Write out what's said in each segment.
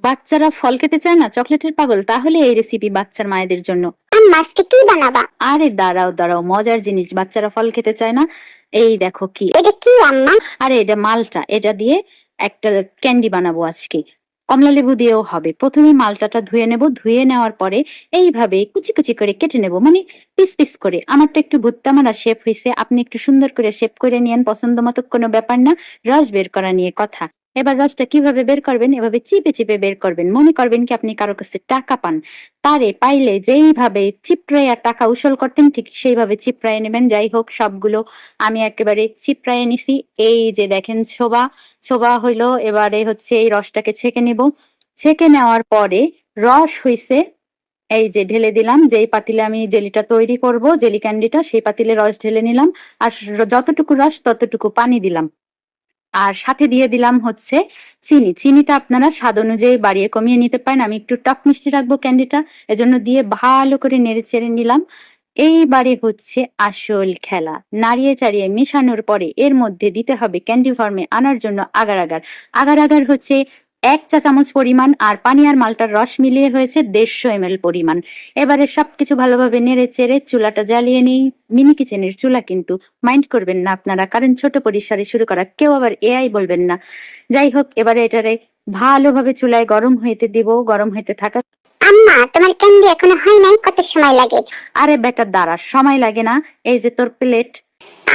বাচ্চারা ফল খেতে চায় না, চকলেটের পাগল, তাহলে এই রেসিপি বাচ্চার মায়েদের জন্য। আম্মা আজকে কি বানাবা? আরে দাঁড়াও দাঁড়াও, মজার জিনিস, বাচ্চারা ফল খেতে চায় না। এই দেখো কি, এটা কি আম্মা? আরে এটা মালটা, এটা দিয়ে একটা ক্যান্ডি বানাবো আজকে। কমলা লেবু দিয়েও হবে। প্রথমে মালটাটা ধুয়ে নেব, ধুয়ে নেওয়ার পরে এইভাবে কুচি কুচি করে কেটে নেব, মানে পিস পিস করে। আমারটা একটু ভুট্টা মারা শেপ হয়েছে, আপনি একটু সুন্দর করে শেপ করে নিয়েন, পছন্দ মতো, কোনো ব্যাপার না। রস বের করা নিয়ে কথা। এবার রসটা কিভাবে বের করবেন, এভাবে চিপে চিপে বের করবেন। মনে করবেন কি আপনি কারো কাছে টাকা পান, তারে পাইলে যেইভাবে চিপড়াইয়া টাকা উসুল করতেন ঠিক সেইভাবে চিপড়াইয়া নেবেন। যাই হোক, সবগুলো আমি একেবারে চিপড়াইয়া নিছি। এই যে দেখেন ছোবা ছোবা হইলো। এবারে হচ্ছে এই রসটাকে ছেঁকে নিব। ছেঁকে নেওয়ার পরে রস হইছে, এই যে ঢেলে দিলাম। যেই পাতিলে আমি জেলিটা তৈরি করব, জেলি ক্যান্ডিটা, সেই পাতিলে রস ঢেলে নিলাম। আর যতটুকু রস ততটুকু পানি দিলাম। আর সাথে দিয়ে দিলাম হচ্ছে চিনি। চিনিটা আপনারা স্বাদ অনুযায়ী বাড়িয়ে কমিয়ে নিতে পারেন। আমি একটু টক মিষ্টি রাখবো ক্যান্ডিটা, এজন্য দিয়ে ভালো করে নেড়ে চেড়ে নিলাম। এইবারে হচ্ছে আসল খেলা। নাড়িয়ে চাড়িয়ে মেশানোর পরে এর মধ্যে দিতে হবে ক্যান্ডি ফর্মে আনার জন্য আগার আগার। আগার আগার হচ্ছে 1 চা চামচ পরিমাণ, আর পানি আর মালটার রস মিলিয়ে হয়েছে 150 ml পরিমাণ। এবারে সবকিছু ভালোভাবে নেড়ে চেড়ে চুলাটা জ্বালিয়ে নিই। মিনি কিচেনের চুলা কিন্তু, মাইন্ড করবেন না আপনারা, কারণ ছোট পরিসরে শুরু করা, কেউ আবার এআই বলবেন না। যাই হোক, এবারে এটারে ভালোভাবে চুলায় গরম হইতে দিব। গরম হইতে থাকা। আম্মা তোমার ক্যান্ডি এখনো হয় নাই, কত সময় লাগে? আরে বেটা দাঁড়া, সময় লাগে না। এই যে তোর প্লেট।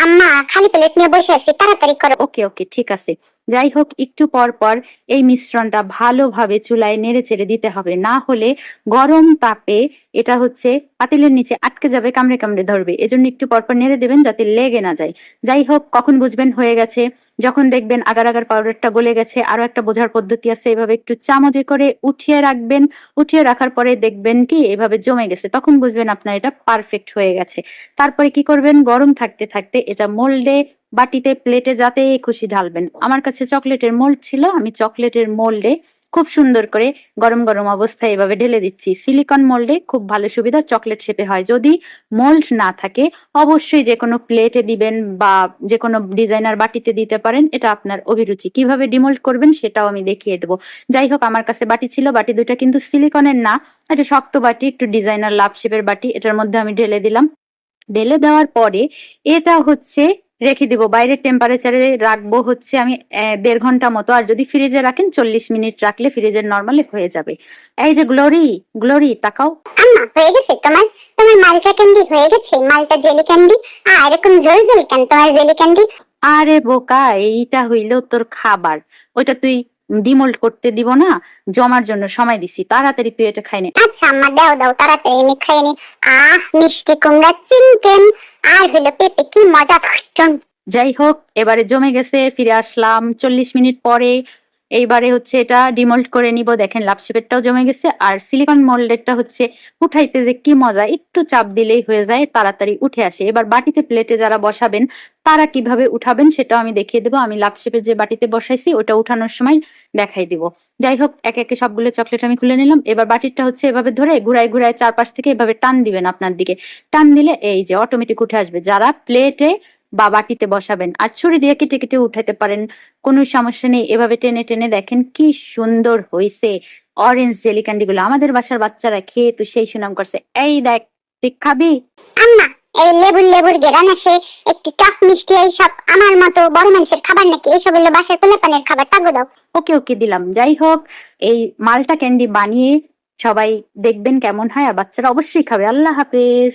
আম্মা খালি প্লেট নিয়ে বসে আছি, তাড়াতাড়ি করো। ওকে ওকে, ঠিক আছে। যাই হোক, একটু পর পর এই মিশ্রণটা ভালোভাবে চুলায় নেড়ে চেড়ে দিতে হবে, না হলে গরম তাপে এটা হচ্ছে পাতিলের নিচে আটকে যাবে, কামড়ে কামড়ে ধরবে। এজন্য একটু পর পর নেড়ে দেবেন যাতে লেগে না যায়। যাই হোক, কখন বুঝবেন হয়ে গেছে, যখন দেখবেন আগার আগার পাউডারটা গলে গেছে। আরো একটা বোঝার পদ্ধতি আছে, এভাবে একটু চামচে করে উঠিয়ে রাখবেন। উঠিয়ে রাখার পরে দেখবেন কি এভাবে জমে গেছে, তখন বুঝবেন আপনার এটা পারফেক্ট হয়ে গেছে। তারপরে কি করবেন, গরম থাকতে থাকতে এটা মোল্ডে, বাটিতে, প্লেটে, যাতে খুশি ঢালবেন। আমার কাছে চকলেটের মোল্ড ছিল, আমি চকলেটের মোল্ডে খুব সুন্দর করে গরম গরম অবস্থায় এভাবে ঢেলে দিচ্ছি। সিলিকন মোল্ডে খুব ভালো সুবিধা, চকলেট শেপে হয়। যদি মোল্ড না থাকে অবশ্যই যে কোনো প্লেটে দিবেন বা যে কোনো ডিজাইনার বাটিতে দিতে পারেন, এটা আপনার অভিরুচি। কিভাবে ডিমোল্ড করবেন সেটাও আমি দেখিয়ে দেবো। যাই হোক, আমার কাছে বাটি ছিল, বাটি দুইটা কিন্তু সিলিকনের না, এটা শক্ত বাটি, একটু ডিজাইনার লাভ শেপের বাটি। এটার মধ্যে আমি ঢেলে দিলাম। ঢেলে দেওয়ার পরে এটা হচ্ছে রেখে দিব, বাইরের টেম্পারেচারে রাখবো হচ্ছে আমি 1.5 ঘন্টা মতো। আর যদি ফ্রিজে রাখেন 40 মিনিট রাখলে ফ্রিজের নর্মালি হয়ে যাবে। এই যে গ্লোরি, গ্লোরি তাকাও। আম্মা হয়ে গেছে তোমার? তোমার মালটা ক্যান্ডি হয়ে গেছে, মালটা জেলি ক্যান্ডি। আর এরকম ঝোল ঝোল কেন তোমার জেলি ক্যান্ডি? আরে বোকা, এইটা হইলো তোর খাবার, ওইটা তুই ডিমোল্ড করতে দিব না, জমার জন্য সময় দিছি, তাড়াতাড়ি তুই এটা খাই নে। আচ্ছা আম্মা দাও দাও, তাড়াতাড়ি আমি খাইয়ে নি। মিষ্টি কুমড়া চিকেন আর হলো পেঁপে, কি মজা। যাই হোক, এবারে জমে গেছে, ফিরে আসলাম 40 মিনিট পরে। এইবারে হচ্ছে এটা ডিমোল্ড করে নিব। দেখেন লাভ শেপেরটাও জমে গেছে, আর সিলিকন মোল্ডেরটা হচ্ছে উঠাইতে যে কি মজা, একটু চাপ দিলেই হয়ে যায়, তাড়াতাড়ি উঠে আসে। এবার বাটিতে, প্লেটে যারা বসাবেন তারা কিভাবে উঠাবেন সেটাও আমি দেখিয়ে দেবো। আমি লাভ শেপের যে বাটিতে বসাইছি ওটা উঠানোর সময় দেখাই দিব। যাই হোক, একে একে সবগুলো চকলেট আমি খুলে নিলাম। এবার বাটিটা হচ্ছে এভাবে ধরে ঘুরায় ঘুরায় চারপাশ থেকে এভাবে টান দিবেন আপনার দিকে। টান দিলে এই যে অটোমেটিক উঠে আসবে। যারা প্লেটে বা বাটিতে বসাবেন, আর ছুরি দিয়ে কেটে কেটে উঠাতে পারেন, কোনো সমস্যা নেই। এভাবে টেনে টেনে দেখেন কি সুন্দর হয়েছে। অরেঞ্জ জেলি ক্যান্ডি গুলো আমাদের বাসার বাচ্চারা খেয়ে তো সেই সুনাম করছে। এই দেখ, তুই খাবি? আম্মা এই লেবুর লেবুর গেরান আসে, একটি টক মিষ্টি, এইসব আমার মতো বড় মানুষের খাবার নাকি? এইসব হলো বাসার পোলাপানের খাবার, তাগো দাও। ওকে ওকে, দিলাম। যাই হোক, এই মালটা ক্যান্ডি বানিয়ে সবাই দেখবেন কেমন হয়, আর বাচ্চারা অবশ্যই খাবে। আল্লাহ হাফেজ।